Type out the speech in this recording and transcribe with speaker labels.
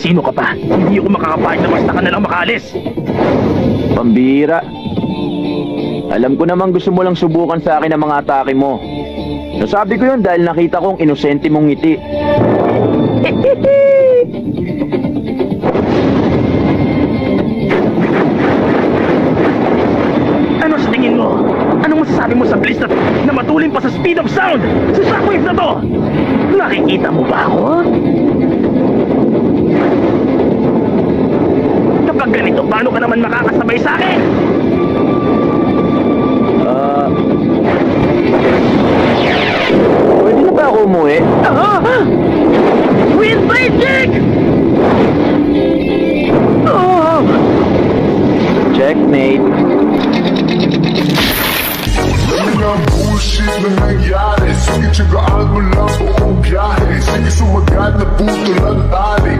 Speaker 1: Sino ka pa? Hindi ako makakapahit na basta ka na lang makaalis.
Speaker 2: Pambira. Alam ko namang gusto mo lang subukan sa akin ang mga atake mo. Nasabi ko yun dahil nakita kong inosente mong ngiti.
Speaker 1: Ano sa tingin mo? Anong masasabi mo sa bilis na matulin pa sa speed of sound? Sa shockwave na to! Nakikita mo ba ako? Kapag ganito, paano ka naman makakasabay sa akin?
Speaker 2: Pwede na ba ako umuwi?
Speaker 1: Wind blade kick! Oh!
Speaker 2: Checkmate.
Speaker 3: Mga bullshit na nangyari Sige, tsagaan mo lang buong biyahe Sige, sumagat na puto lang tali